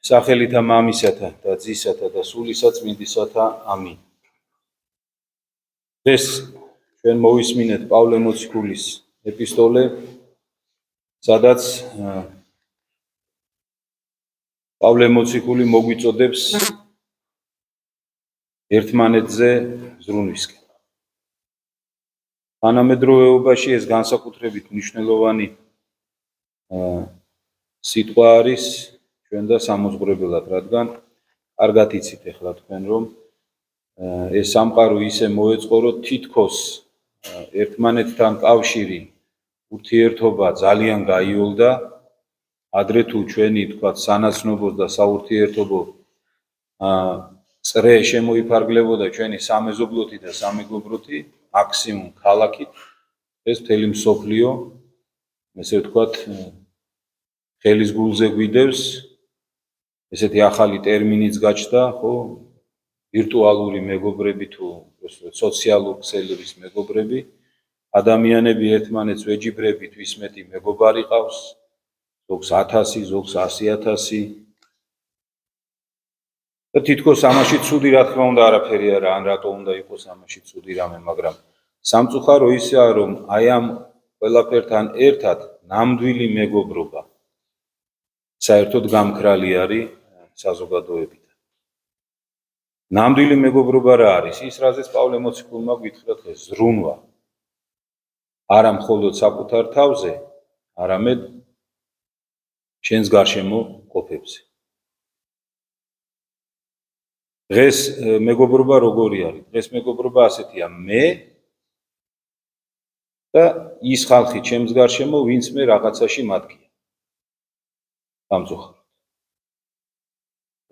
სახელითა მამისათა და ძისათა და სულისა წმინდისათა ამინ. დღეს ჩვენ მოვისმინეთ პავლე მოციქულის ეპისტოლე, სადაც პავლე მოციქული მოგვიწოდებს ერთმანეთზე ზრუნვისკენ. თანამედროვეობაში ეს განსაკუთრებით მნიშვნელოვანი სიტყვა არის ჩვენ და სამოძღვრებელად, რადგან კარგად იცით ახლა თქვენ, რომ ეს სამყარო ისე მოეწყო, რომ თითქოს ერთმანეთთან კავშირი, ურთიერთობა ძალიან გაიოლდა, ადრე თუ ჩვენი თქვათ სანაცნობო და საურთიერთობო წრე შემოიფარგლებოდა ჩვენი სამეზობლოთი და სამეგობროთი, მაქსიმუმ ქალაქით, ეს მთელი მსოფლიო, ესე ვთქვათ, ხელის გულზე გვიდევს, ესეთი ახალი ტერმინიც გაჩნდა, ხო, ვირტუალური მეგობრები თუ სოციალურ ქსელების მეგობრები, ადამიანები ერთმანეთს ვეჯიბრებით, ვის მეტი მეგობარი ყავს, ზოგს 1000, ზოგს 100,000. და თითქოს ამაში ცუდი რა თქმა უნდა არაფერი არა, ან რატო უნდა იყოს ამაში ცუდი რამე, მაგრამ სამწუხარო ისაა, რომ აი ამ ყველაფერთან ერთად ნამდვილი მეგობრობა საერთოდ გამქრალი არის საზოგადოებიდან. ნამდვილი მეგობრობა რა არის? ის, რაზეც პავლე მოციქულმა გითხრა დღეს, ზრუნვა. არა მხოლოდ საკუთარ თავზე, არამედ შენს გარშემო ყოფებზე. დღეს მეგობრობა როგორი არის? დღეს მეგობრობა ასეთია, მე და ის ხალხი ჩემს გარშემო, ვინც მე რაღაცაში მათგია. სამწუხაროდ.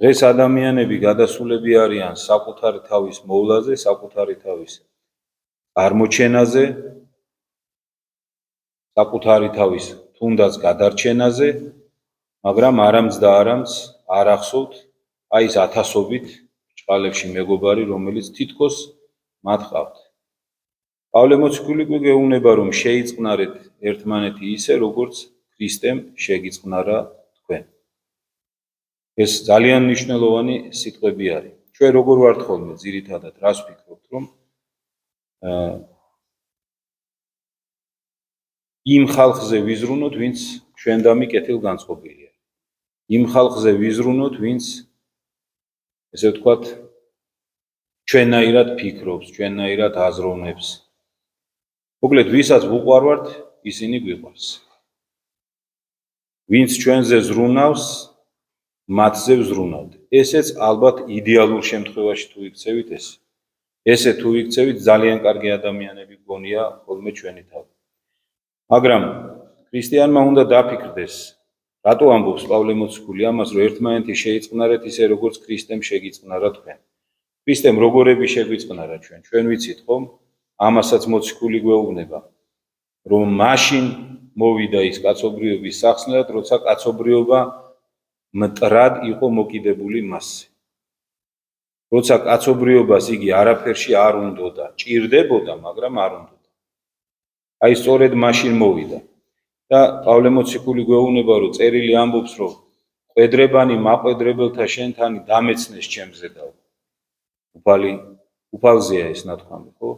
დღეს ადამიანები გადასულები არიან საკუთარი თავის მოვლაზე, საკუთარი თავის აღმოჩენაზე, საკუთარი თავის თუნდაც გადარჩენაზე, მაგრამ არამც და არამც არ ახსოვთ აი ეს ათასობით ჭყალებში მეგობარი, რომელიც თითქოს მათ ყავთ. პავლე მოციქული გვეუბნება, რომ შეიწყნარეთ ერთმანეთი ისე, როგორც ქრისტემ შეგიწყნარა თქვენ. ეს ძალიან მნიშვნელოვანი სიტყვები არის. ჩვენ როგორ ვართ ხოლმე ძირითადად, რას ვფიქრობთ, რომ იმ ხალხზე ვიზრუნოთ, ვინც ჩვენდამი კეთილგანწყობილია. იმ ხალხზე ვიზრუნოთ, ვინც ესე ვთქვათ, ჩვენაირად ფიქრობს, ჩვენაირად აზროვნებს. მოკლედ, ვისაც ვუყვარვართ, ისინი გვიყვარს. ვინც ჩვენზე ზრუნავს, მათზე ვზრუნავთ. ესეც ალბათ იდეალურ შემთხვევაში თუ იქცევით ესე თუ იქცევით, ძალიან კარგი ადამიანები გონია ხოლმე ჩვენი თავი. მაგრამ ქრისტიანმა უნდა დაფიქრდეს, რატო ამბობს პავლე მოციქული ამას, რომ ერთმანეთი შეიწყნარეთ ისე, როგორც ქრისტემ შეგიწყნარა თქვენ. ქრისტემ როგორები შეგვიწყნარა ჩვენ? ჩვენ ვიცით ხომ? ამასაც მოციქული გვეუბნება, რომ მაშინ მოვიდა ის კაცობრიობის სახსნელად, როცა კაცობრიობა მტრად იყო მოკიდებული მასზე. როცა კაცობრიობას იგი არაფერში არ უნდოდა, ჭირდებოდა, მაგრამ არ უნდოდა. აი სწორედ მაშინ მოვიდა. და პავლე მოციქული გვეუბნება, რომ წერილი ამბობს, რომ ყვედრებანი მაყვედრებელთა შენთანი დამეცნეს ჩემზე და უფალზეა ეს ნათქვამი, ხო?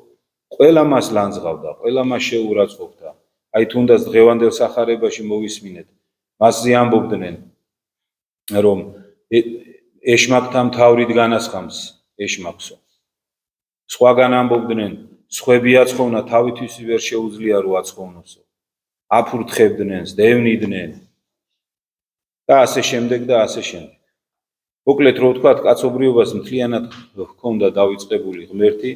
ყველა მას ლანძღავდა, ყველა მას შეურაცხყოფდა. აი თუნდაც დღევანდელ სახარებაში მოვისმინეთ, მასზე ამბობდნენ, რომ ეშმაკთა მთავრით განასხამს ეშმაკსო. სხვაგან ამბობდნენ, სხვები აცხოვნა, თავისთვის ვერ შეუძლია რო აცხოვნოსო. აფურთხებდნენ, დევნიდნენ და ასე შემდეგ და ასე შემდეგ. მოკლედ რო ვთქვათ, კაცობრიობას მთლიანად ჰქონდა დავიწყებული ღმერთი,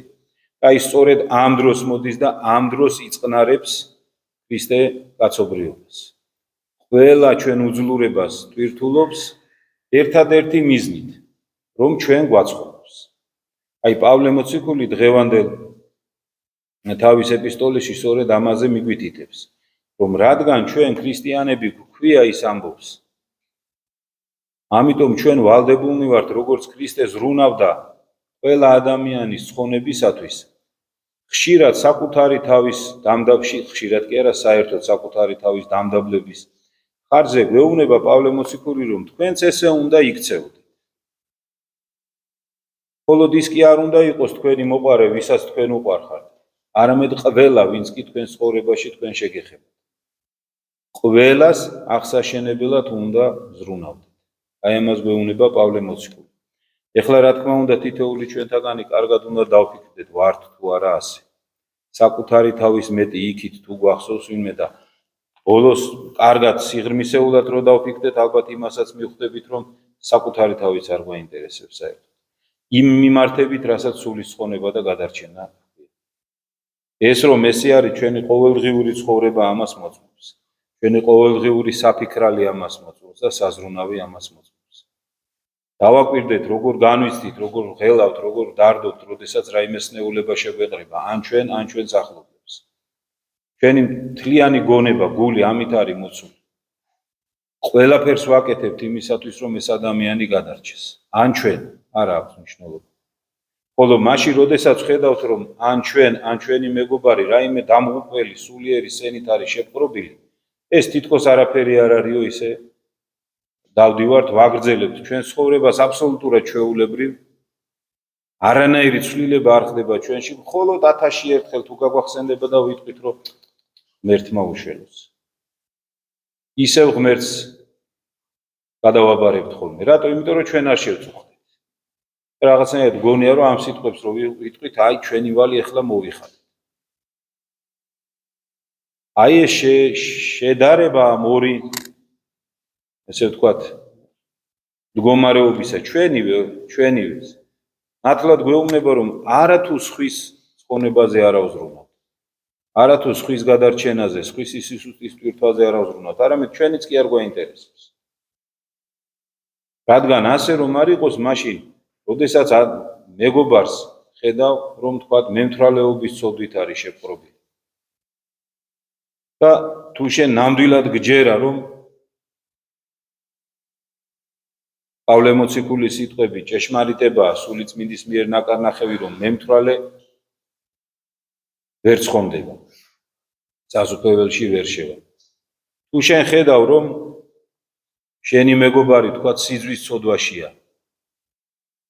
და ის სწორედ ამ დროს მოდის და ამ დროს იწყნარებს ქრისტე კაცობრიობას. ყველა ჩვენ უძლურებას ტვირთულობს ერთადერთი მიზნით, რომ ჩვენ გვაცხოვნოს. აი პავლე მოციქული დღევანდელ თავის ეპისტოლეში სწორედ ამაზე მიგვითითებს, რომ რადგან ჩვენ ქრისტიანები გვქვია ის ამბობს, ამიტომ ჩვენ ვალდებულნი ვართ, როგორც ქრისტე ზრუნავდა ყველა ადამიანის ცხონებისათვის, ხშირად საკუთარი თავის დამდაბში, ხშირად კი არა, საერთოდ საკუთარი თავის დამდაბლების ხარზე გვეუბნება პავლე მოციქული, რომ თქვენც ესე უნდა იქცეოდეთ. ხოლო ის კი არ უნდა იყოს თქვენი მოყარე, ვისაც თქვენ უყვარხართ, არამედ ყველა, ვინც კი თქვენ ცხოვრებაში თქვენ შეგეხებათ. ყველას აღსაშენებლად უნდა ზრუნავდეთ. აი ამას გვეუბნება პავლე მოციქული. ეხლა რა თქმა უნდა თითოეული ჩვენთაგანი კარგად უნდა დავფიქრდეთ, ვართ თუ არა ასე. საკუთარი თავის მეტი იქით თუ გვახსოვს ვინმე და ბოლოს კარგად სიღრმისეულად რო დავფიქრდეთ, ალბათ იმასაც მივხვდებით, რომ საკუთარი თავიც არ გვაინტერესებს საერთოდ. იმ მიმართებით, რასაც სულის ცხონება და გადარჩენა. ეს რომ ესე არის ჩვენი ყოველდღიური ცხოვრება ამას მოწმობს. ჩვენი ყოველდღიური საფიქრალი ამას მოწმობს და საზრუნავი ამას მოწმობს. დავაკვირდეთ, როგორ განვიცდით, როგორ ღელავთ, როგორ დარდობთ, როდესაც რაიმე სნეულება შეგვეყრება, ან ჩვენს ახლობლებს. ჩვენი მთლიანი გონება, გული ამით არის მოცული. ყველაფერს ვაკეთებთ იმისათვის, რომ ეს ადამიანი გადარჩეს. ან ჩვენ არ აქვს მნიშვნელობა. ხოლო მაშინ, როდესაც ხედავთ, რომ ან ჩვენი მეგობარი რაიმე დამღუპველი, სულიერი სენით არის შეპყრობილი, ეს თითქოს არაფერი არ არისო ისე დავდივართ, ვაგრძელებთ ჩვენს ცხოვრებას აბსოლუტურად ჩვეულებრივ, არანაირი ცვლილება არ ხდება ჩვენში, მხოლოდ 1000-ში ერთხელ თუ გაგვახსენდება და ვიტყვით, რომ ღმერთმა უშველოს. ისევ ღმერთს გადავაბარებთ ხოლმე. რატო? იმიტომ რომ ჩვენ არ შევწუხდით. რაღაცნაირად გონია რომ ამ სიტყვებს რო ვიტყვით, აი ჩვენი ვალი ახლა მოვიხადეთ. აი ეს შედარება მორი, ესე ვთქვათ, მდგომარეობისა ჩვენივეს. ნათლად გვეუბნება, რომ არათუ სხვის ცხონებაზე არ ავზრუნავთ. არათუ სხვის გადარჩენაზე, სხვის სისუსტის ტვირთვაზე არ ავზრუნავთ, არამედ ჩვენიც კი არ გვაინტერესებს. რადგან ასე რომ არ იყოს, მაშინ როდესაც მეგობარს ხედავ, რომ თქვათ მემთვრალეობის ცოდვით არის შეპყრობილი. და თუ შენ ნამდვილად გჯერა, რომ პავლე მოციქულის სიტყვები ჭეშმარიტებაა, სულიწმინდის მიერ ნაკარნახევი, რომ მემთვრალე ვერ ცხონდება, საზუფეველში ვერ შევა. თუ შენ ხედავ, რომ შენი მეგობარი თქვათ სიძვის ცოდვაშია,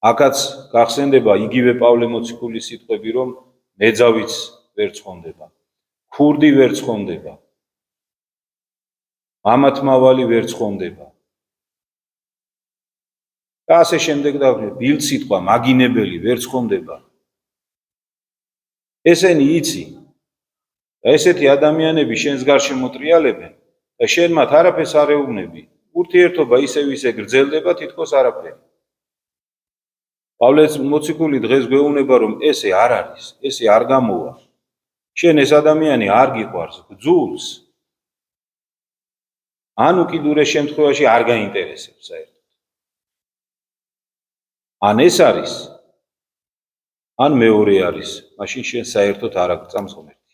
აქაც გახსენდება იგივე პავლე მოციქულის სიტყვები, რომ მეძავიც ვერ ცხონდება, ქურდი ვერ ცხონდება, მამათმავალი ვერ ცხონდება. და ასე შემდეგ და ბილ სიტყვა მაგინებელი ვერ ცხონდება. ესენი იცი. ესეთი ადამიანები შენს გარშემო მოტრიალებენ და შენ მათ არაფერს არ ეუბნები. ურთიერთობა ისევ ისე გრძელდება, თითქოს არაფერი. პავლე მოციქული დღეს გვეუბნება, რომ ესე არ არის, ესე არ გამოვა. შენ ეს ადამიანი არ გიყვარს, გძულს. ან უკიდურეს შემთხვევაში არ გაინტერესებს საერთოდ. ან ეს არის, ან მეორე არის, მაშინ შენ საერთოდ არ აგწამს ღმერთი.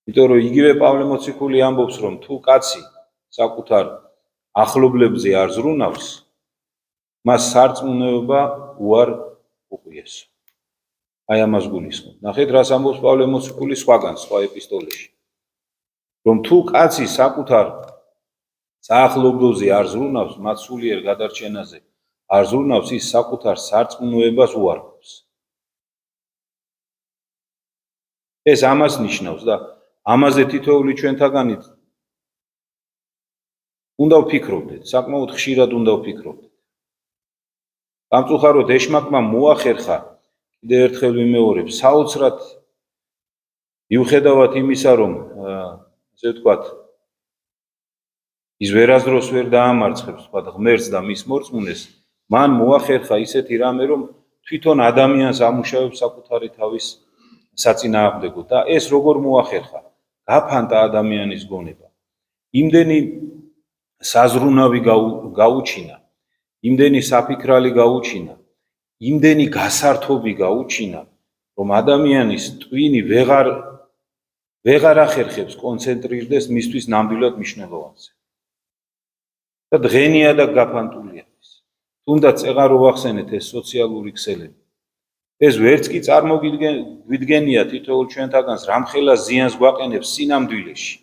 იმიტომ რომ იგივე პავლე მოციქული ამბობს, რომ თუ კაცი საკუთარ ახლობლებზე არ ზრუნავს, მას სარწმუნოება უარ უყვიეს. აი ამას გულისხმობ. ნახეთ, რას ამბობს პავლე მოციქული სხვაგან, სხვა ეპისტოლეში. რომ თუ კაცი საკუთარ საახლობლოზე არ ზრუნავს, მათ სულიერ გადარჩენაზე არ ზრუნავს, ის საკუთარ სარწმუნოებას უარყოფს. ეს ამას ნიშნავს და ამაზე თითოეული ჩვენთაგანი უნდა ვფიქრობდეთ, საკმაოდ ხშირად უნდა ვფიქრობდეთ. გამწუხაროდ ეშმაკმა მოახერხა, კიდევ ერთხელ ვიმეორებ, საოცრად მიუხედავად იმისა, რომ ესე ვთქვათ, ის ვერასდროს ვერ დაამარცხებს, ვთქვათ, ღმერთს და მის მორწმუნეს, მან მოახერხა ისეთი რამე, რომ თვითონ ადამიანს ამუშავებს საკუთარი თავის საწინააღმდეგოდ და ეს როგორ მოახერხა? გაფანტა ადამიანის გონება. იმდენი საზრუნავი გაუჩინა, იმდენი საფიქრალი გაუჩინა, იმდენი გასართობი გაუჩინა, რომ ადამიანის ტვინი ვეღარ ახერხებს კონცენტრირდეს მისთვის ნამდვილად მნიშვნელოვანზე. და დღენია და გაფანტულია ის. თუნდაც ეღარ ვახსენეთ ეს სოციალური ქსელები. ეს ვერც კი წარმოგვიდგენია თითოეულ ჩვენთაგანს რამხელა ზიანს გვაყენებს სინამდვილეში.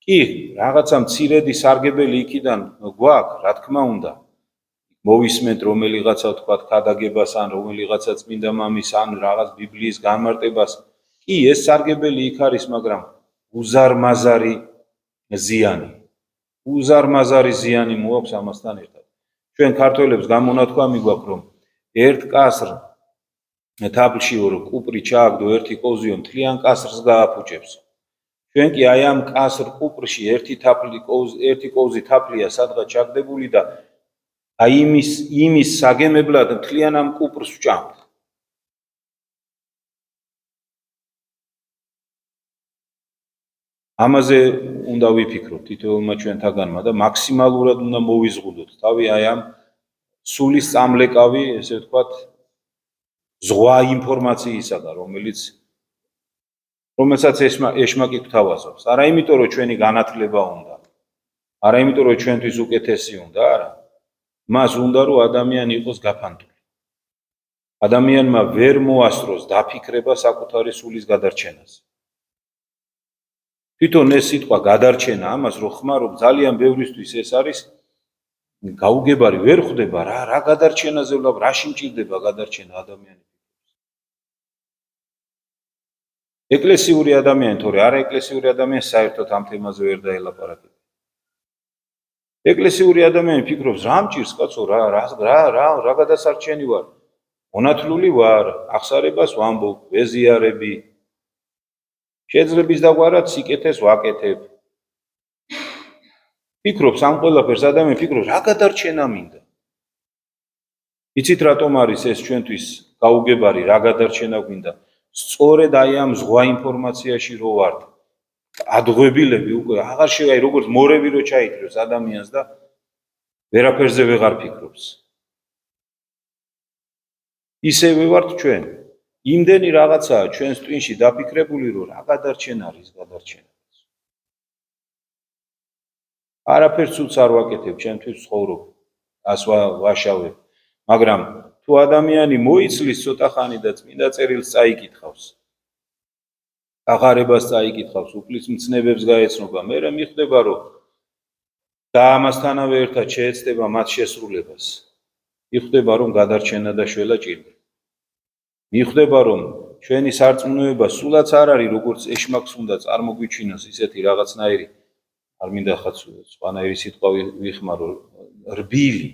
კი რაღაცა მცირედი სარგებელი იქიდან გვაქვს, რა თქმა უნდა. მოვისმენთ რომელიღაცა თქვათ ქადაგებას ან რომელიღაცა წმინდა მამის ან რაღაც ბიბლიის განმარტებას. კი ეს სარგებელი იქ არის, მაგრამ უზარმაზარი ზიანი. უზარმაზარი ზიანი მოაქვს ამასთან ერთად. ჩვენ ქართველებს გამონათქვამი გვაქვს, რომ ერთ კასრ თაბლში კუპრი ჩააგდო ერთი კოზიო მთლიან კასრს გააფუჭებს. ჩვენ კი აი ამ კასრ კუპრში ერთი კოზი თაფლია სადღაც ჩაგდებული და აი იმის საგემებლად მთლიან ამ კუპრს ვჭამთ. ამაზე უნდა ვიფიქროთ თითოეულმა ჩვენთაგანმა და მაქსიმალურად უნდა მოვიზღუდოთ თავი აი ამ სულის წამლეკავი, ესე ვთქვათ, ზღვა ინფორმაციისაგან, რომელსაც ეშმაკი გვთავაზობს. არა იმიტომ, რომ ჩვენი განათლება უნდა, არა იმიტომ, რომ ჩვენთვის უკეთესი უნდა, არა. მას უნდა, რომ ადამიანი იყოს გაფანტული. ადამიანმა ვერ მოასწროს დაფიქრება საკუთარი სულის გადარჩენაზე. თვითონ ეს სიტყვა გადარჩენა, ამას რო ხმარობ, ძალიან ბევრისთვის ეს არის გაუგებარი, ვერ ხვდება რა გადარჩენაზე ვლაპ, რაში მჭირდება გადარჩენა ადამიანის. ეკლესიური ადამიანი, თორე არა ეკლესიური ადამიანი საერთოდ ამ თემაზე ვერ დაელაპარაკება. ეკლესიური ადამიანი ფიქრობს, რა მჭირს კაცო, რა გადასარჩენი ვარ. მონათლული ვარ, აღსარებას ვამბობ, ვეზიარები. შეძლების დაგვარად სიკეთეს ვაკეთებ. ფიქრობს ამ ყველაფერს ადამიანი ფიქრობს, რა გადარჩენა მინდა. იცით რატომ არის ეს ჩვენთვის გაუგებარი, რა გადარჩენა გვინდა? სწორედ აი ამ ზღვა ინფორმაციაში რო ვართ. ადღვებილები უკვე აღარ შეგაი როგორც მორევი რო ჩაიქრებს ადამიანს და ვერაფერზე ვეღარ ფიქრობს. ისევე ვართ ჩვენ. იმდენი რაღაცაა ჩვენს ტვინში დაფიქრებული, რომ რა გადარჩენა არის გადარჩენა. არაფერს უც არ ვაკეთებ, ჩემთვის ცხოვრობ, ას ვაშავებ, მაგრამ თუ ადამიანი მოიცლის ცოტა ხანი და წმინდა წერილს წაიკითხავს, აღარებას წაიკითხავს, უფლის მცნებებს გაეცნობა, მერე მიხვდება, რომ და ამასთანავე ერთად შეეცდება მათ შესრულებას. მიხვდება, რომ გადარჩენა და შველა ჭირდება. მიხვდება, რომ ჩვენი სარწმუნოება სულაც არ არის, როგორც ეშმაკს უნდა წარმოგვიჩინოს ისეთი რაღაცნაირი, არ მინდა ხაც სხვანაირი სიტყვა ვიხმარო, რბილი.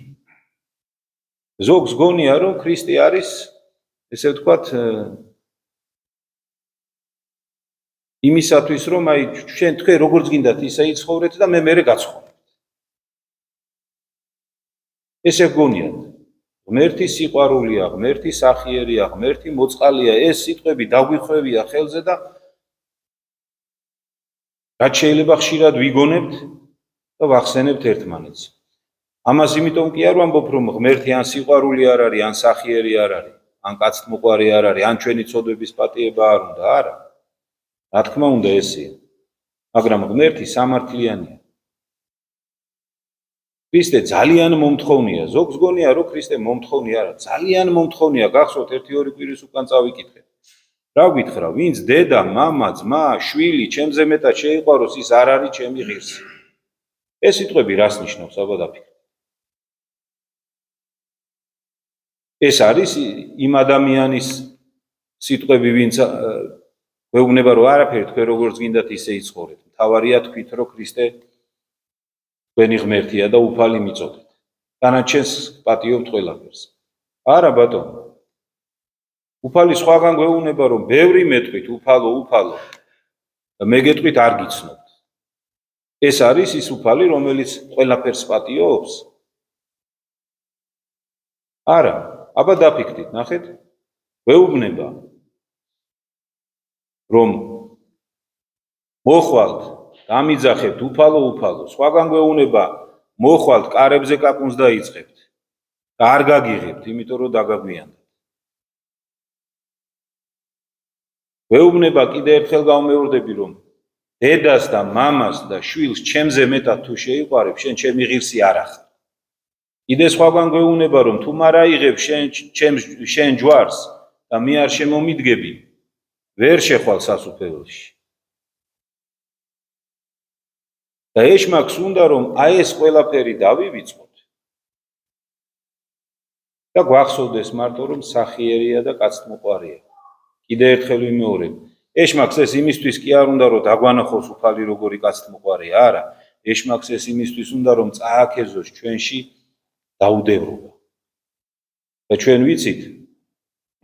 ზოგს გონია, რომ ქრისტე არის, ესე ვთქვათ, იმისათვის, რომ აი თქვენ როგორც გინდათ ისე იცხოვრეთ და მე მერე გაცხოვრებთ. ესე გონიათ. ღმერთი სიყვარულია, ღმერთი სახიერია, ღმერთი მოწყალია, ეს სიტყვები დაგვიხვევია ხელზე და რაც შეიძლება ხშირად ვიგონებთ და ვახსენებთ ერთმანეთს. ამას იმიტომ კი არ ვამბობ, რომ ღმერთი ან სიყვარული არ არის, ან სახიერი არ არის, ან კაცთმოყვარი არ არის, ან ჩვენი ცოდვების პატიება არ უნდა, არა. რა თქმა უნდა ესეა. მაგრამ ღმერთი სამართლიანია. ქრისტე ძალიან მომთხოვნია. ზოგს გონია, რომ ქრისტე მომთხოვნი არა, ძალიან მომთხოვნია. გახსოვთ 1-2 კვირის უკან წავიკითხეთ. რა გითხრა, ვინც დედა, მამა, ძმა, შვილი, ჩემზე მეტად შეიყვაროს, ის არ არის ჩემი ღირსი. ეს სიტყვები რას ნიშნავს, აბა დაფიქრეთ. ეს არის იმ ადამიანის სიტყვები, ვინც გვეუბნება, რომ არაფერი თქვენ როგორც გინდათ ისე იცხოვრეთ. მთავარია თქვით, რომ ქრისტე თქვენი ღმერთია და უფალი მიწოდეთ. დანარჩენს პატიობთ ყველაფერს. არა ბატონო. უფალი სხვაგან გვეუბნება, რომ ბევრი მეტყვით, უფალო. მე გეტყვით არ გიცნობთ. ეს არის ის უფალი, რომელიც ყველაფერს პატიობს? არა, აბა დაფიქრდით, ნახეთ. გვეუბნება, რომ მოხვალთ, დამიძახებთ უფალო, სხვაგან გვეუბნება, მოხვალთ, კარებზე კაკუნს დაიწყებთ და არ გაგიღებთ, იმიტომ რომ დაგაგვიანდათ. გვეუბნება კიდე ერთხელ გავმეორდები, რომ დედას და მამას და შვილს ჩემზე მეტად თუ შეიყვარებ, შენ ჩემი ღირსი არ ახარ. კიდე სხვაგან გვეუბნება, რომ თუ მარ აიღებ შენ ჯვარს და მე არ შემომიდგები, ვერ შეხვალ სასუფეველში. და ეშმაკს უნდა რომ აი ეს ყველაფერი დავივიწყოთ და გვახსოვდეს მარტო რომ სახიერია და კაცთმოყვარია. კიდე ერთხელ ვიმეორებ, ეშმაკს ეს იმისთვის კი არ უნდა რომ დაგვანახოს უფალი როგორი კაცთმოყვარია, არა, ეშმაკს ეს იმისთვის უნდა რომ წააქეზოს ჩვენში დაუდევრობა. და ჩვენ ვიცით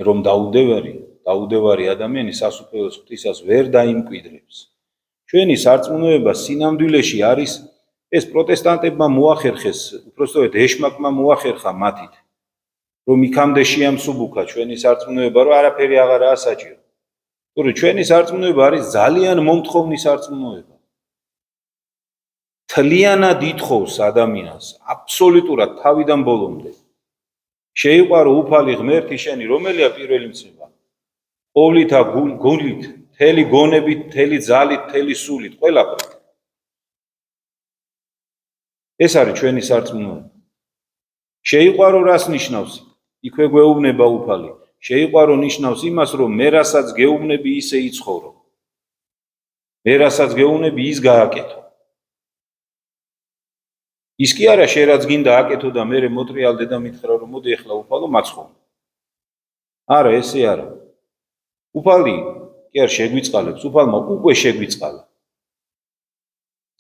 რომ დაუდევარი ადამიანი სასუფეველს ღვთისას ვერ დაიმკვიდრებს. ჩვენი სარწმუნოება სინამდვილეში არის ეს პროტესტანტებმა მოახერხეს, უпростоეთ ეშმაკმა მოახერხა მათით, რომ იქამდე შეამსუბუქა ჩვენი სარწმუნოება, რომ არაფერი აღარაა საჭირო. თორე ჩვენი სარწმუნოება არის ძალიან მომთხოვნი სარწმუნოება. თლიანად ითხოვს ადამიანს, აბსოლუტურად თავიდან ბოლომდე. შეიყვარო უფალი ღმერთი შენი, რომელია პირველი მცნობა. ყოვლითა გულით, მთელი გონებით, მთელი ძალით, მთელი სულით, ყველაფრით. ეს არის ჩვენი სარწმუნოება. შეიყვარო რას ნიშნავს? იქვე გვეუბნება უფალი. შეიყვარო ნიშნავს იმას, რომ მე რასაც გეუბნები ისე იცხოვრო. მე რასაც გეუბნები ის გააკეთო. ის კი არა შენ რაც გინდა აკეთო და მე მოტრიალდე და მითხრა რომ მოდი ახლა უფალო მაცხოვნე. არა, ესე არა. უფალი კი არ შეგვიწყალებს, უფალმა უკვე შეგვიწყალა.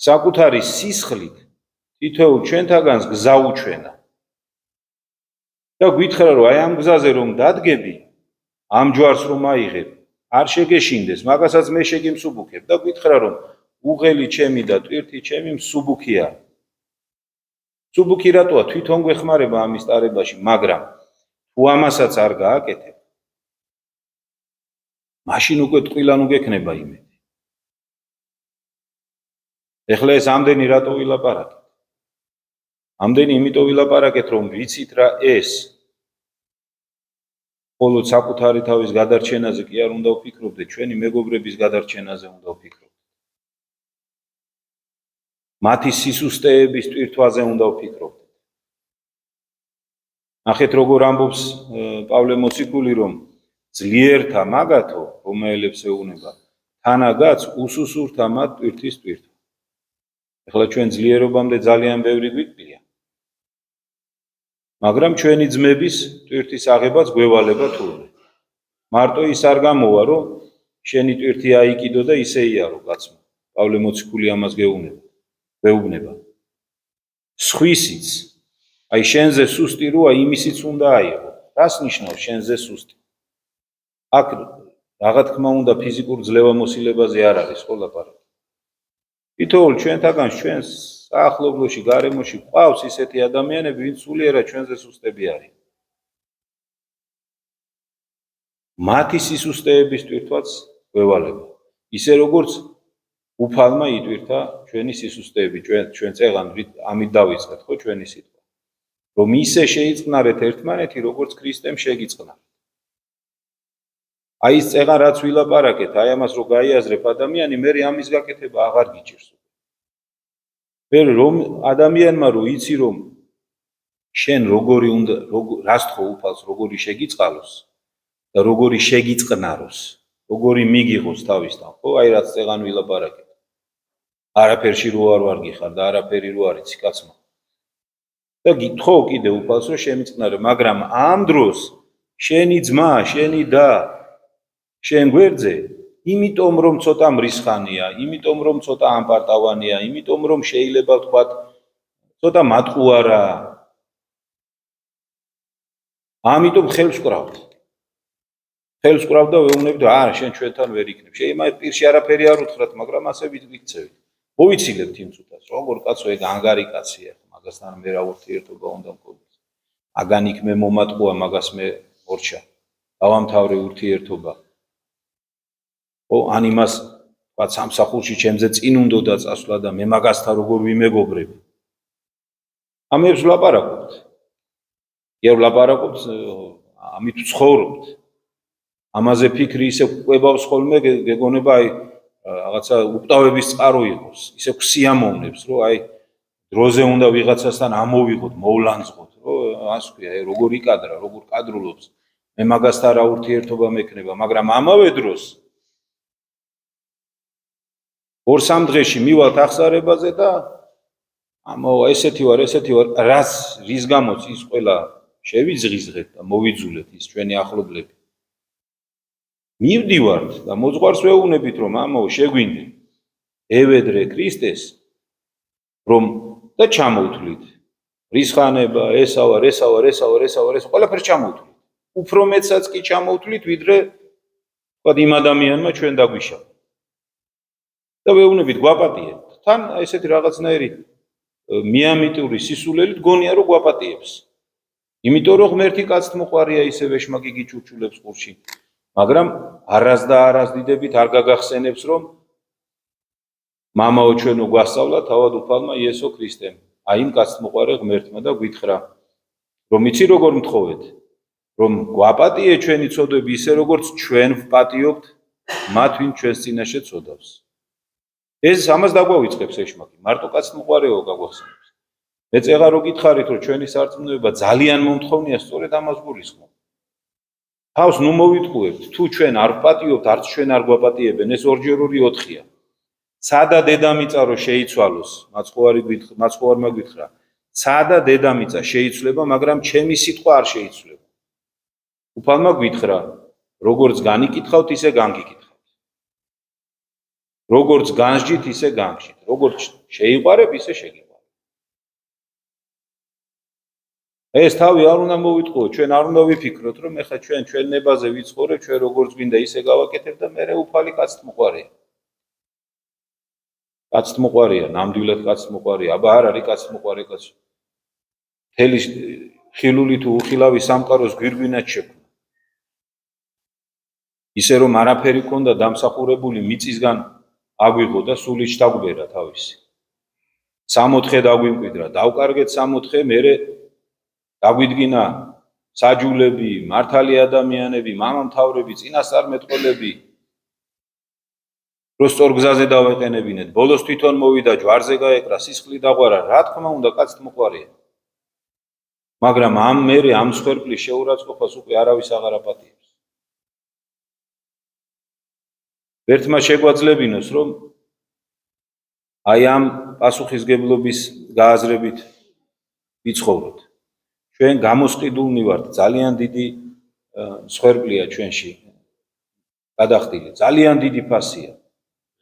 საკუთარი სისხლით თითოეულ ჩვენთაგანს გზა უჩვენა. და გითხრა რომ აი ამ გზაზე რომ დადგები, ამ ჯვარს რომ აიღებ, არ შეგეშინდეს, მაგასაც მე შეგიმსუბუქებ და გითხრა რომ უღელი ჩემი და ტვირთი ჩემი მსუბუქია. მსუბუქი რატოა? თვითონ გვეხმარება ამის ტარებაში, მაგრამ თუ ამასაც არ გააკეთებ, მაშინ უკვე ტყილან უგექნება იმედი. ეხლა ეს ამდენი რატო ვილაპარაკეთ? ამდენი იმიტომ ვილაპარაკეთ, რომ ვიცით რა ეს მხოლოდ საკუთარი თავის გადარჩენაზე კი არ უნდა ვფიქრობდეთ, ჩვენი მეგობრების გადარჩენაზე უნდა ვფიქრობდეთ. მათი სისუსტეების ტვირთვაზე უნდა ვფიქრობდეთ. ნახეთ როგორ ამბობს პავლე მოციქული, რომ ძლიერთა მაგათო, რომელებს ეუბნება, თანაგაც უსუსურთა მათ ტვირთის ტვირთვა. ეხლა ჩვენ ძლიერობამდე ძალიან ბევრი გვიკვირია. მაგრამ ჩვენი ძმების ტვირთის აღებაც გვევალება თურმე. მარტო ის არ გამოვა, რომ შენი ტვირთი აიკიდო და ისე იარო კაცმა. პავლე მოციქული ამას გვეუბნება. სხვისიც, აი შენზე სუსტი როა, იმისიც უნდა აიღო. რას ნიშნავს შენზე სუსტი? აქ რა თქმა უნდა ფიზიკურ ძლევამოსილებაზე არ არის ხო ლაპარაკი. თითოეულ ჩვენთაგანს ჩვენს საახლობლოში, გარემოში ყავს ისეთი ადამიანები, ვინც სულიერად ჩვენზე სუსტები არიან. მათი სისუსტეების ტვირთვაც გვევალება. ისე როგორც უფალმა იტვირთა ჩვენი სისუსტეები, ჩვენ წეღან ამით დავიწყეთ ხო ჩვენი სიტყვა. რომ ისე შეიწყნარეთ ერთმანეთი, როგორც ქრისტემ შეგიწყნარეთ. აი ეს წეღან რაც ვილაპარაკეთ, აი ამას რო გაიაზრებ ადამიანი, მე ამის გაკეთება აღარ გიჭირს. მე რომ ადამიანმა რო იცი რომ შენ როგორი უნდა რას თქო უფალს, როგორი შეგიწყალოს და როგორი შეგიწყნაროს, როგორი მიგიღოს თავისთან, ხო? აი რაც წეღან ვილაპარაკეთ. არაფერში რო არ ვარ გიხარ და არაფერი რო არ იცი კაცმა. და გითხო კიდე უფალს რომ შემიწყნარე, მაგრამ ამ დროს შენი ძმა, შენი და შენ გვერდზე, იმიტომ რომ ცოტა მრისხანია, იმიტომ რომ ცოტა ამპარტავანია, იმიტომ რომ შეიძლება ვთქვათ ცოტა მატყუარა. ამიტომ ხელს ვკრავთ. ხელს ვკრავ და ვეუბნები და არა შენ ჩვენთან ვერ იქნებ. შეიძლება პირში არაფერი არ უთხრათ, მაგრამ ასე ვიქცევით. მოვიცილებთ იმ წუთას, როგორ კაცო ეგ ანგარი კაცია, მაგასთან მე რა ურთიერთობა უნდა მქონდეს. აგან იქ მე მომატყუა, მაგას მე მორჩა. დავამთავრე ურთიერთობა. ო ან იმას ვთქვათ სამსახურში ჩემზე წინ უნდა წასვლა და მე მაგასთან როგორ ვიმეგობრები. ამებს ვლაპარაკობთ. იარ ვლაპარაკობთ, ამით ვცხოვრობთ. ამაზე ფიქრი ისე ყვებავს ხოლმე, გეგონება აი რაღაცა უკტავების წყარო იყოს, ისე ქსიამოვნებს, რომ აი დროზე უნდა ვიღაცასთან ამოვიღოთ, მოვლანძღოთ, რომ ასე ვქვია, აი როგორ იკადრა, როგორ კადრულობს. მე მაგასთან რა ურთიერთობა მექნება, მაგრამ ამავე დროს ორ-სამ დღეში მივალთ აღსარებაზე და ამაო ესეთი ვარ, რის გამოც ის ყველა შევიძღიზღეთ და მოვიძულეთ ის ჩვენი ახლობლები. მივდივართ და მოძღვარს ვეუბნებით, რომ ამაო შეგვინდა ევედრე ქრისტეს, რომ და ჩამოვთვლით. რის ხანება, ესა ვარ, ყველაფერს ჩამოვთვლით. უფრო მეტსაც კი ჩამოვთვლით, ვიდრე თქვა იმ ადამიანმა ჩვენ დაგვიშალა. და ვეუბნებით გვაპატიებთ. თან ესეთი რაღაცნაირი მიამიტური სისულელი გონია რომ გვაპატიებს. იმიტომ რომ ღმერთი კაცთ მოყარია ისევე შმაკი გიჩურჩულებს ყურში. მაგრამ არას და არას დიდებით არ გაგახსენებს რომ მამაო ჩვენო გვასწავლა თავად უფალმა იესო ქრისტემ. აი იმ კაცთ მოყარე ღმერთმა და გვითხრა რომ იცი როგორ მთხოვეთ, რომ გვაპატიე ჩვენი ცოდვები ისე როგორც ჩვენ ვპატიობთ მათ ვინ ჩვენს წინაშე ცოდავს. ეს ამას დაგვავიწყებს ეშმაკი, მარტო კაცთ მოყარეო გაგვახსენებს. მეც ეღარ რო გითხარით რომ ჩვენი სარწმუნოება ძალიან მომთხოვნია, სწორედ ამას გულისხმობ. თავს ნუ მოვიტყუებთ, თუ ჩვენ არ ვპატიობთ, არც ჩვენ არ გვაპატიებენ, ეს 2x2 4-ია. სადა დედამიწა რო შეიცვალოს, მაცხოვარმა გითხრა, სადა დედამიწა შეიცვლება, მაგრამ ჩემი სიტყვა არ შეიცვლება. უფალმა გითხრა, როგორც განიკითხავთ, ისე განგიკითხავთ. როგორც განსჯით, ისე განგშით. როგორც შეიყვარებ, ისე შეგიყვარებ. ეს თავი არ უნდა მოვიტყუოთ, ჩვენ არ უნდა ვიფიქროთ, რომ ეხლა ჩვენ ნებაზე ვიცხოვრებ, ჩვენ როგორც გვინდა ისე გავაკეთებ და მე უფალი კაცთ მოყარია. კაცთ მოყარია, ნამდვილად კაცთ მოყარია, აბა არ არის კაცთ მოყარე კაცი. მთელი ხილული თუ უხილავი სამყაროს გვირგვინად შექმნა. ისე რომ არაფერი ქონდა დამსახურებული მიწისგან აგვიღო და სული შთაგვერა თავისი. 60 დაგვიმკვიდრა, დავკარგეთ 60, მერე დაგვიდგინა საჯულები, მართალი ადამიანები, მამამთავრები, წინასწარმეტყველები, რო სწორ გზაზე დავეყენებინეთ, ბოლოს თვითონ მოვიდა ჯვარზე გაეკრა, სისხლი დაღვარა, რა თქმა უნდა, კაცთ მოყარია. მაგრამ მერე ამ მსხვერპლის შეურაცხყოფას უკვე არავის აღარ აპატიებს. ერთმა შეგვაძლებინოს, რომ აი ამ პასუხისგებლობის გააზრებით ვიცხოვროთ. ჩვენ გამოსყიდულნი ვართ, ძალიან დიდი მსხვერპლია ჩვენში გადახდილი, ძალიან დიდი ფასია.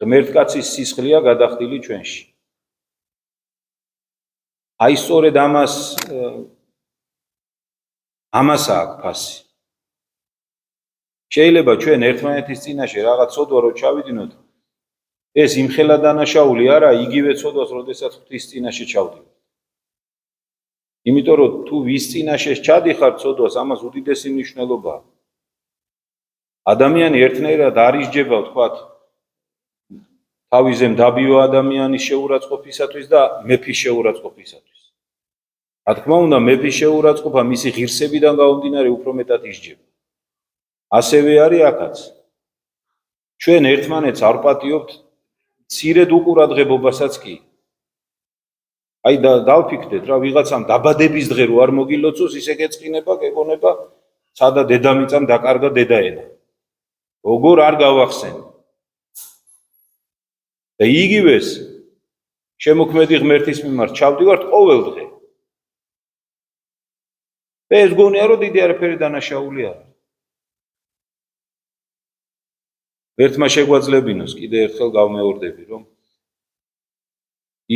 ღმერთკაცის სისხლია გადახდილი ჩვენში. აი სწორედ ამასა აქვს ფასი. შეიძლება ჩვენ ერთმანეთის წინაშე რაღაც ცოდვა რო ჩავიდინოთ, ეს იმხელა დანაშაული არა, იგივე ცოდვას, როდესაც ღვთის წინაშე ჩავდივართ. იმიტომ რომ თუ ვის წინაშე ჩადიხარ ცოდვას, ამას უდიდესი მნიშვნელობა აქვს. ადამიანი ერთნაირად არ ისჯება, ვთქვათ, თავიზე მდაბიო ადამიანის შეურაცხყოფისათვის და მეფის შეურაცხყოფისათვის. რა თქმა უნდა, მეფის შეურაცხყოფა მისი ღირსებიდან გამომდინარე უფრო მეტად ისჯება. ასევე არის აქაც. ჩვენ ერთმანეთს არ ვპატიობთ მცირედ უყურადღებობასაც კი. აი დავფიქრდეთ რა, ვიღაცამ დაბადების დღე რო არ მოგილოცოს, ისე გეწყინება, გეგონება, სადა დედამიწამ დაკარგა დედაენა. როგორ არ გავახსენე. და იგივეს შემოქმედი ღმერთის მიმართ ჩავდივართ ყოველ დღე. და ეს გონია რომ დიდი არაფერი დანაშაული არა. ერთმა შეგვაძლებინოს, კიდე ერთხელ გავმეორდები, რომ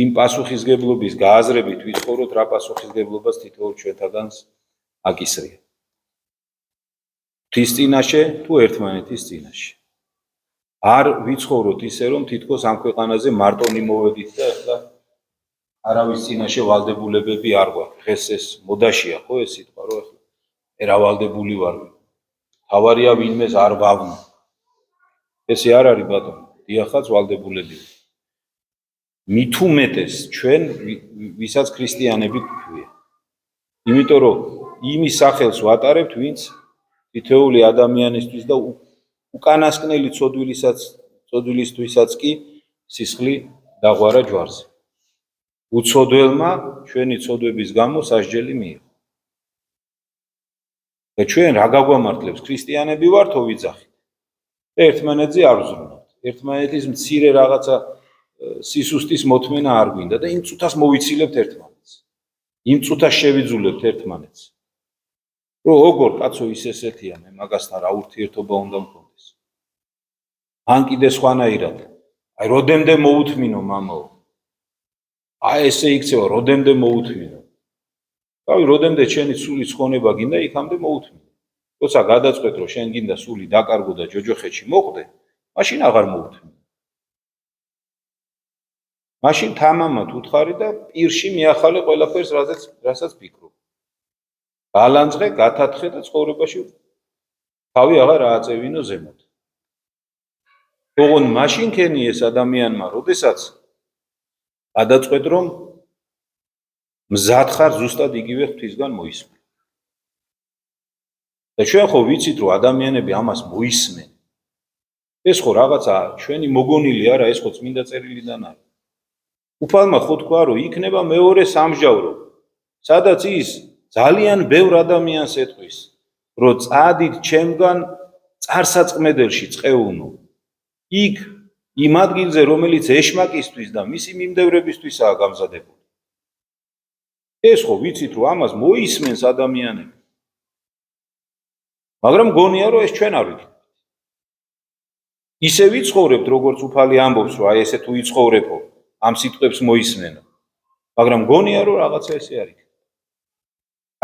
იმ პასუხისგებლობის გააზრებით ვიცხოვროთ, რა პასუხისგებლობას თითოეულ ჩვენთაგანს აკისრია. ღვთის წინაშე თუ ერთმანეთის წინაშე. არ ვიცხოვროთ ისე, რომ თითქოს ამ ქვეყანაზე მარტონი მოვედით და ახლა არავის წინაშე ვალდებულებები არ გვაქვს. დღეს ეს მოდაშია, ხო ეს სიტყვა, რომ ახლა რა ვალდებული ვარ. თავარია ვინმეს არ ვავნო. ესე არ არის ბატონო, დიახაც ვალდებულები. მით უმეტეს ჩვენ, ვისაც ქრისტიანები გვქვია. იმიტომ რომ იმის სახელს ვატარებთ, ვინც თითოეული ადამიანისთვის და უკანასკნელი ცოდვილისთვისაც კი სისხლი დაღვარა ჯვარზე. უცოდველმა ჩვენი ცოდვების გამო სასჯელი მიიღო. და ჩვენ რა გაგვამართლებს, ქრისტიანები ვართო ვიძახით. ერთმანეთზე არ ვზრუნავთ. ერთმანეთის მცირე რაღაცა სისუსტის მოთმენა არ გვინდა და იმ წუთას მოვიცილებთ ერთმანეთს. იმ წუთას შევიძულებთ ერთმანეთს. რომ როგორ კაცო ის ესეთია, მე მაგასთან რა ურთიერთობა უნდა მქონდეს. ან კიდე სხვანაირად. აი როდემდე მოუთმინო მამაო. აი ესე იქცევა, როდემდე მოუთმინო. აი როდემდე შენი სული ცხონება გინდა, იქამდე მოუთმინო. როცა გადაწყვეტ რომ შენ გინდა სული დაკარგო და ჯოჯოხეთში მოხვდე, მაშინ აღარ მოუთმინო. მაშინ თამამად უთხარი და პირში მიახალე ყველაფერს, რასაც ფიქრობ. გალანძღე, გათათხე და ცხოვრებაში თავი აღარ ააწევინო ზემოთ. ოღონდ მაშინ ქენი ეს ადამიანმა, როდესაც გადაწყვეტ რომ მზად ხარ ზუსტად იგივე ღვთისგან მოისმენ. და ჩვენ ხო ვიცით რომ ადამიანები ამას მოისმენ. ეს ხო რაღაცა ჩვენი მოგონილი არა, ეს ხო წმინდა წერილიდან არის. უფალმა ხო თქვა რომ იქნება მეორე სამსჯავრო, სადაც ის ძალიან ბევრ ადამიანს ეტყვის, რომ წადით ჩემგან წარსაწმედელში წეუნო. იქ იმ ადგილზე, რომელიც ეშმაკისთვის და მისი მიმდევრებისთვისაა გამზადებული. ეს ხო ვიცით რომ ამას მოისმენს ადამიანები. მაგრამ გონია რომ ეს ჩვენ არ ვიცით. ისე ვიცხოვრებთ, როგორც უფალი ამბობს, რომ აი ესე თუ იცხოვრებო, ამ სიტყვებს მოისმენო. მაგრამ გონია რომ რაღაცა ესე არ იქნება.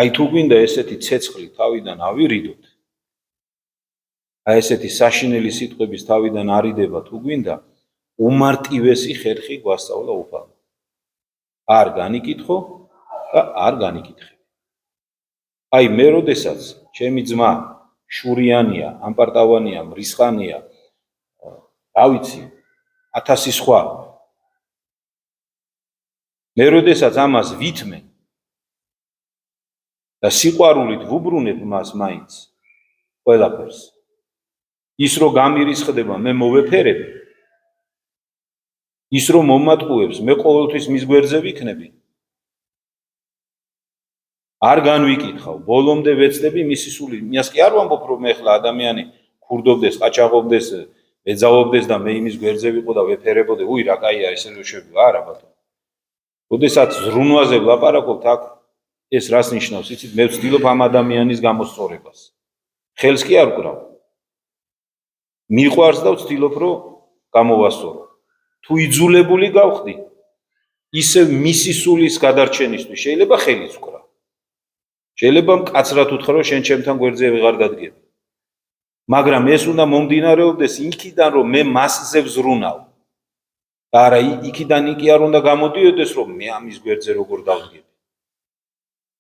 აი თუ გვინდა ესეთი ცეცხლი თავიდან ავირიდოთ, აი ესეთი საშინელი სიტყვების თავიდან არიდება თუ გვინდა, უმარტივესი ხერხი გვასწავლა უფალმა. არ განიკითხო და არ განიკითხე. აი მე როდესაც ჩემი ძმა შურიანია, ამპარტავანია, მრისხანია, რა ვიცი, 1000 სხვა. მე როდესაც ამას ვითმე და სიყვარულით ვუბრუნებ მას მაინც ყველაფერს. ის რო გამირისხდება, მე მოვეფერებ. ის რო მომატყუებს, მე ყოველთვის მის გვერდზე ვიქნები. არ განვიკითხავ, ბოლომდე ვეცდები მისი სული. მიას კი არ ვამბობ, რომ მე ხლა ადამიანი ქურდობდეს, ყაჩაღობდეს, ეძავობდეს და მე იმის გვერდზე ვიყო და ვეფერებოდე, უი რა კაია ესე რო შეგვივა, არა ბატონო. როდესაც ზრუნვაზე ვლაპარაკობთ, აქ ეს რას ნიშნავს, იცით, მე ვცდილობ ამ ადამიანის გამოსწორებას. ხელს კი არ ვკრავ. მიყვარს და ვცდილობ, რომ გამოვასწორო. თუ იძულებული გავხდი, ისევ მისი სულის გადარჩენისთვის შეიძლება ხელიც ვკრა. შეიძლება მკაცრად უთხრა, რომ შენ ჩემთან გვერდზე ვეღარ დადგები. მაგრამ ეს უნდა მომდინარეობდეს იქიდან, რომ მე მასზე ვზრუნავ. და არა იქიდან კი არ უნდა გამოდიოდეს, რომ მე ამის გვერდზე როგორ დავდგები.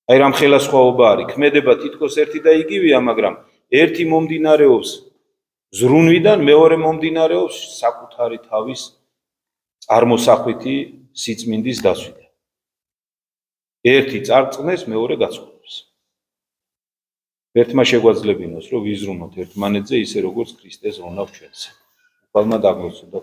აი რამ ხელასხვაობა არის, ქმედება თითქოს ერთი და იგივეა, მაგრამ ერთი მომდინარეობს ზრუნვიდან, მეორე მომდინარეობს საკუთარი თავის წარმოსახვითი სიწმინდის დასვიდან. ერთი წარწყნეს, მეორე გაწყობს. ერთმა შეგვაძლებინოს, რომ ვიზრუნოთ ერთმანეთზე ისე, როგორც ქრისტეს ზრუნავ ჩვენზე. უფალმა დაგლოცო და